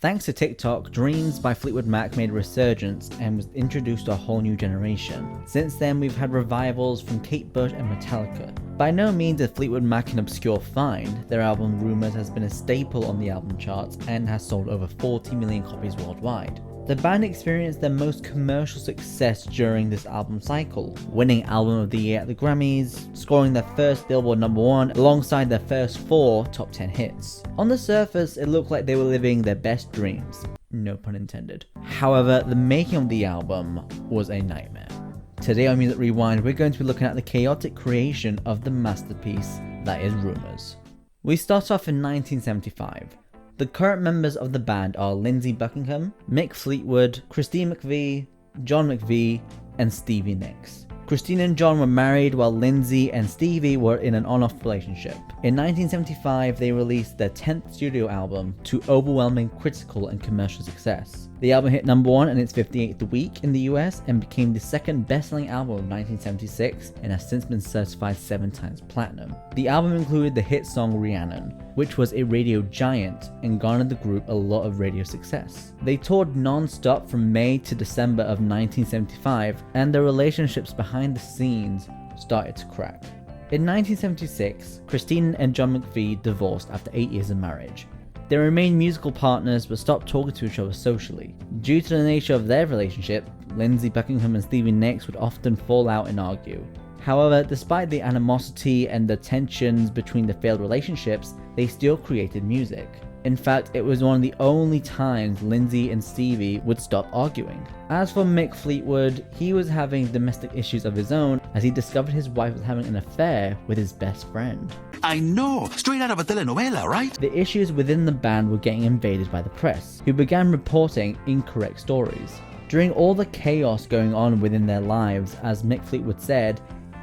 Thanks to TikTok, Dreams by Fleetwood Mac made a resurgence and was introduced to a whole new generation. Since then, we've had revivals from Kate Bush and Metallica. By no means is Fleetwood Mac an obscure find. Their album Rumours has been a staple on the album charts and has sold over 40 million copies worldwide. The band experienced their most commercial success during this album cycle, winning Album of the Year at the Grammys, scoring their first Billboard #1 alongside their first 4 top 10 hits. On the surface, it looked like they were living their best dreams, no pun intended. However, the making of the album was a nightmare. Today on Music Rewind, we're going to be looking at the chaotic creation of the masterpiece that is Rumours. We start off in 1975. The current members of the band are Lindsey Buckingham, Mick Fleetwood, Christine McVie, John McVie, and Stevie Nicks. Christine and John were married while Lindsey and Stevie were in an on-off relationship. In 1975, they released their 10th studio album to overwhelming critical and commercial success. The album hit #1 in its 58th week in the US and became the second best-selling album of 1976 and has since been certified 7 times platinum. The album included the hit song Rhiannon, which was a radio giant and garnered the group a lot of radio success. They toured non-stop from May to December of 1975, and their relationships behind the scenes started to crack. In 1976, Christine and John McVie divorced after 8 years of marriage. They remained musical partners but stopped talking to each other socially. Due to the nature of their relationship, Lindsey Buckingham and Stevie Nicks would often fall out and argue. However, despite the animosity and the tensions between the failed relationships, they still created music. In fact, it was one of the only times Lindsey and Stevie would stop arguing. As for Mick Fleetwood, he was having domestic issues of his own as he discovered his wife was having an affair with his best friend. I know, straight out of a telenovela, right? The issues within the band were getting invaded by the press, who began reporting incorrect stories. During all the chaos going on within their lives, as Mick Fleetwood said,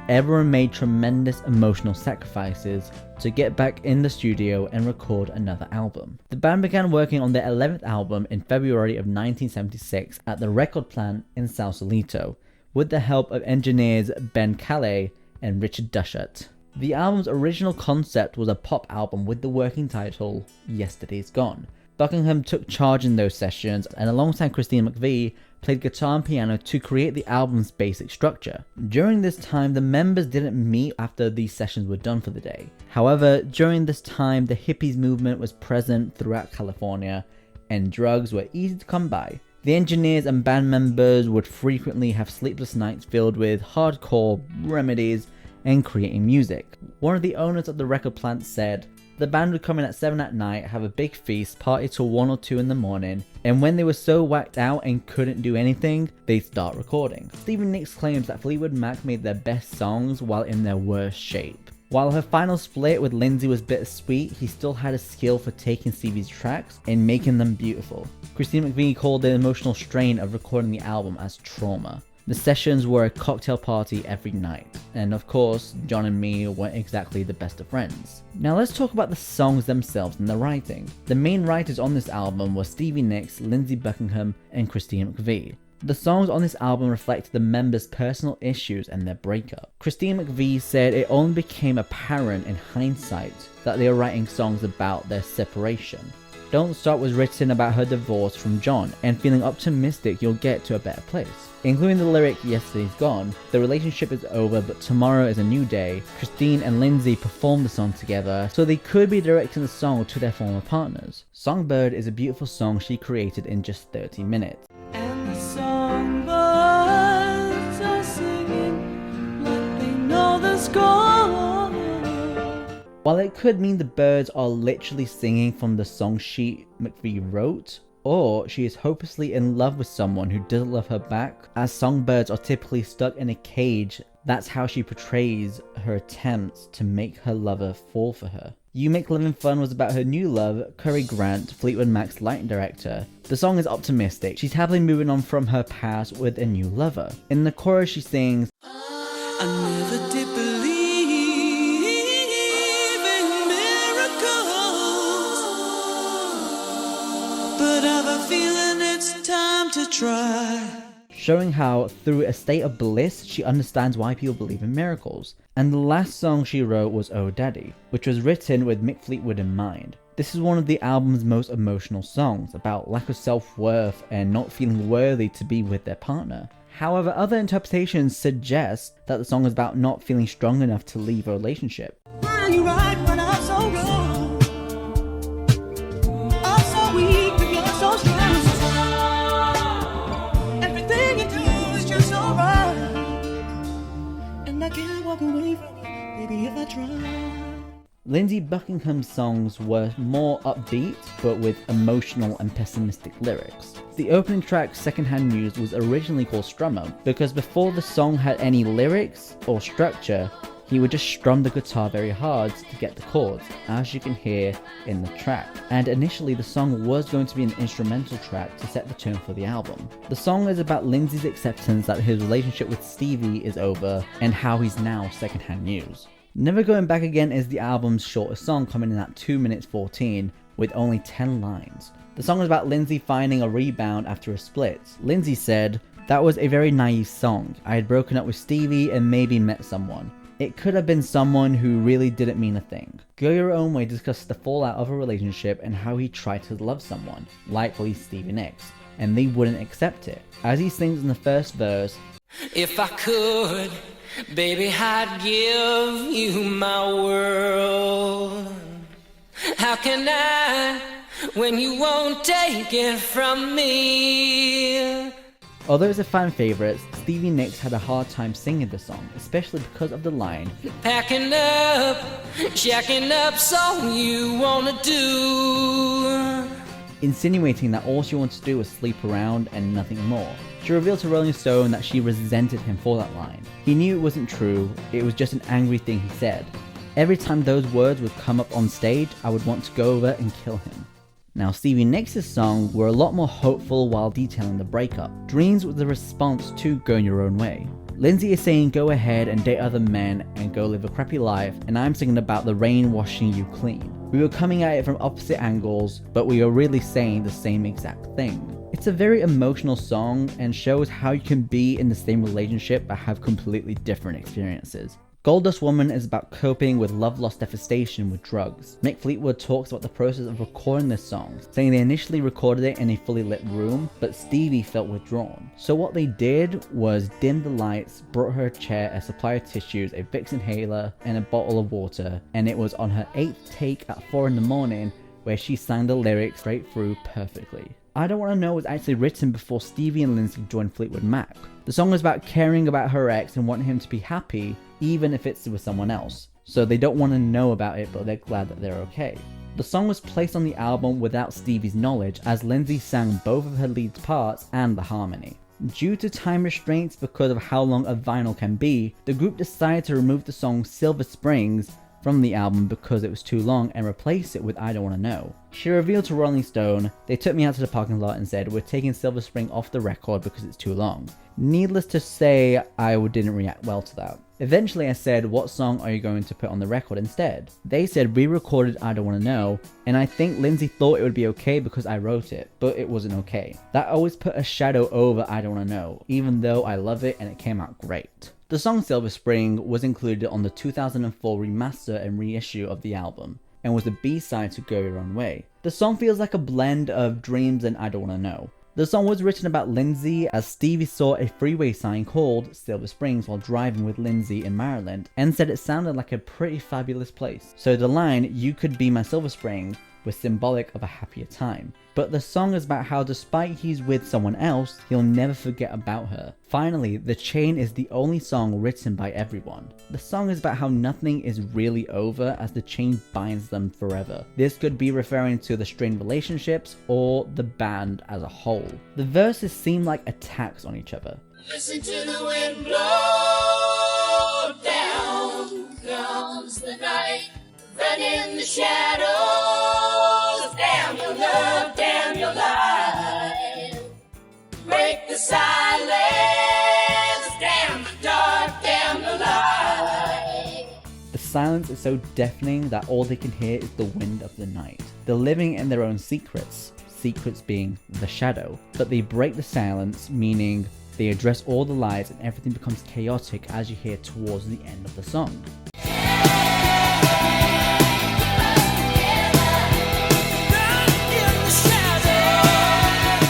everyone made tremendous emotional sacrifices to get back in the studio and record another album. The band began working on their 11th album in February of 1976 at the record plant in Sausalito, with the help of engineers Ben Calais and Richard Dushett. The album's original concept was a pop album with the working title Yesterday's Gone. Buckingham took charge in those sessions and alongside Christine McVie played guitar and piano to create the album's basic structure. During this time, the members didn't meet after these sessions were done for the day. However, during this time, the hippies movement was present throughout California and drugs were easy to come by. The engineers and band members would frequently have sleepless nights filled with hardcore remedies and creating music. One of the owners of the record plant said, "The band would come in at 7 at night, have a big feast, party till 1 or 2 in the morning, and when they were so whacked out and couldn't do anything, they'd start recording." Stevie Nicks claims that Fleetwood Mac made their best songs while in their worst shape. While her final split with Lindsey was bittersweet, he still had a skill for taking Stevie's tracks and making them beautiful. Christine McVie called the emotional strain of recording the album as trauma. The sessions were a cocktail party every night, and of course, John and me weren't exactly the best of friends. Now let's talk about the songs themselves and the writing. The main writers on this album were Stevie Nicks, Lindsey Buckingham, and Christine McVie. The songs on this album reflect the members' personal issues and their breakup. Christine McVie said it only became apparent in hindsight that they were writing songs about their separation. Don't Stop was written about her divorce from John and feeling optimistic you'll get to a better place. Including the lyric Yesterday's Gone, the relationship is over but tomorrow is a new day. Christine and Lindsey performed the song together so they could be directing the song to their former partners. Songbird is a beautiful song she created in just 30 minutes. And the songbirds are singing like they know the score. While it could mean the birds are literally singing from the song sheet McVie wrote, or she is hopelessly in love with someone who doesn't love her back, as songbirds are typically stuck in a cage, that's how she portrays her attempts to make her lover fall for her. You Make Living Fun was about her new love, Cary Grant, Fleetwood Mac's lighting director. The song is optimistic, she's happily moving on from her past with a new lover. In the chorus she sings, I never did believe in miracles, but I have a feeling it's time to try. Showing how through a state of bliss she understands why people believe in miracles. And the last song she wrote was Oh Daddy, which was written with Mick Fleetwood in mind. This is one of the album's most emotional songs, about lack of self-worth and not feeling worthy to be with their partner. However, other interpretations suggest that the song is about not feeling strong enough to leave a relationship. You right, but I'm so wrong. I'm so weak, but you're so strong. Everything you do is just so right, and I can't walk away from you, baby, if I try. Lindsey Buckingham's songs were more upbeat, but with emotional and pessimistic lyrics. The opening track, Secondhand News, was originally called Strummer, because before the song had any lyrics or structure, he would just strum the guitar very hard to get the chords, as you can hear in the track. And initially the song was going to be an instrumental track to set the tone for the album. The song is about Lindsey's acceptance that his relationship with Stevie is over, and how he's now secondhand news. Never Going Back Again is the album's shortest song, coming in at 2 minutes 14 with only 10 lines. The song is about Lindsey finding a rebound after a split. Lindsey said, "That was a very naive song. I had broken up with Stevie and maybe met someone. It could have been someone who really didn't mean a thing." Go Your Own Way discussed the fallout of a relationship and how he tried to love someone, likely Stevie Nicks, and they wouldn't accept it. As he sings in the first verse, "If I could, baby, I'd give you my world. How can I, when you won't take it from me?" Although it's a fan favourite, Stevie Nicks had a hard time singing the song, especially because of the line, "Packing up, shacking up, so you wanna do," insinuating that all she wanted to do was sleep around and nothing more. She revealed to Rolling Stone that she resented him for that line. He knew it wasn't true, it was just an angry thing he said. "Every time those words would come up on stage, I would want to go over and kill him." Now, Stevie Nicks' songs were a lot more hopeful while detailing the breakup. Dreams was the response to Going Your Own Way. Lindsey is saying go ahead and date other men and go live a crappy life, and I'm singing about the rain washing you clean. We were coming at it from opposite angles, but we are really saying the same exact thing. It's a very emotional song and shows how you can be in the same relationship but have completely different experiences. Gold Dust Woman is about coping with love-loss devastation with drugs. Mick Fleetwood talks about the process of recording this song, saying they initially recorded it in a fully lit room, but Stevie felt withdrawn. So what they did was dim the lights, brought her a chair, a supply of tissues, a Vicks inhaler, and a bottle of water, and it was on her 8th take at 4 in the morning where she sang the lyrics straight through perfectly. I Don't Wanna Know was actually written before Stevie and Lindsey joined Fleetwood Mac. The song is about caring about her ex and wanting him to be happy, even if it's with someone else. So they don't want to know about it, but they're glad that they're okay. The song was placed on the album without Stevie's knowledge, as Lindsey sang both of her lead parts and the harmony. Due to time restraints because of how long a vinyl can be, the group decided to remove the song Silver Springs from the album because it was too long and replace it with I Don't Wanna Know. She revealed to Rolling Stone, "They took me out to the parking lot and said, we're taking Silver Spring off the record because it's too long." Needless to say, I didn't react well to that. Eventually I said, "What song are you going to put on the record instead?" They said we recorded I Don't Wanna Know, and I think Lindsey thought it would be okay because I wrote it, but it wasn't okay. That always put a shadow over I Don't Wanna Know, even though I love it and it came out great. The song Silver Spring was included on the 2004 remaster and reissue of the album, and was the B-side to Go Your Own Way. The song feels like a blend of Dreams and I Don't Wanna Know. The song was written about Lindsey as Stevie saw a freeway sign called Silver Springs while driving with Lindsey in Maryland and said it sounded like a pretty fabulous place. So the line, "You could be my Silver Spring," was symbolic of a happier time. But the song is about how despite he's with someone else, he'll never forget about her. Finally, The Chain is the only song written by everyone. The song is about how nothing is really over as the chain binds them forever. This could be referring to the strained relationships or the band as a whole. The verses seem like attacks on each other. Listen to the wind blow, down comes the night, run in the shadows, damn your love, damn your life, break the silence, damn the dark, damn the light. The silence is so deafening that all they can hear is the wind of the night. They're living in their own secrets, secrets being the shadow, but they break the silence, meaning they address all the lies and everything becomes chaotic as you hear towards the end of the song.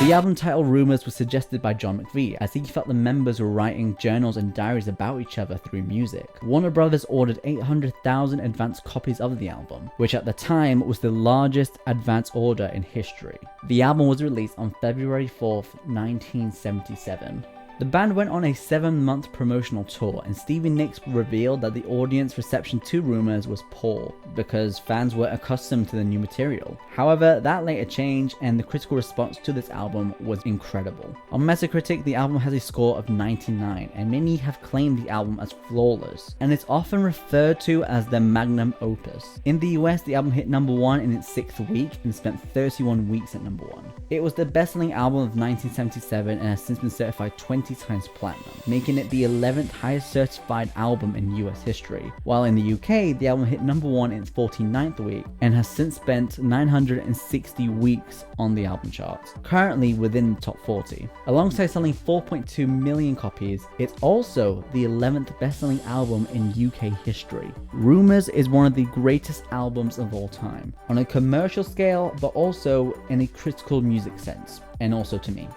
The album title Rumours was suggested by John McVie, as he felt the members were writing journals and diaries about each other through music. Warner Brothers ordered 800,000 advance copies of the album, which at the time was the largest advance order in history. The album was released on February 4th, 1977. The band went on a 7-month promotional tour, and Stevie Nicks revealed that the audience reception to Rumours was poor because fans were accustomed to the new material. However, that later changed, and the critical response to this album was incredible. On Metacritic, the album has a score of 99, and many have claimed the album as flawless, and it's often referred to as their magnum opus. In the US, the album hit number 1 in its 6th week and spent 31 weeks at number 1. It was the best-selling album of 1977 and has since been certified 20 times platinum, making it the 11th highest certified album in US history, while in the UK, the album hit number 1 in its 49th week and has since spent 960 weeks on the album charts, currently within the top 40. Alongside selling 4.2 million copies, it's also the 11th best-selling album in UK history. Rumours is one of the greatest albums of all time, on a commercial scale, but also in a critical music sense, and also to me.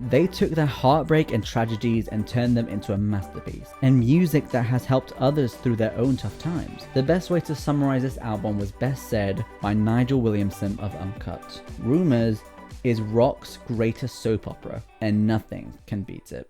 They took their heartbreak and tragedies and turned them into a masterpiece, and music that has helped others through their own tough times. The best way to summarize this album was best said by Nigel Williamson of Uncut. Rumours is rock's greatest soap opera, and nothing can beat it.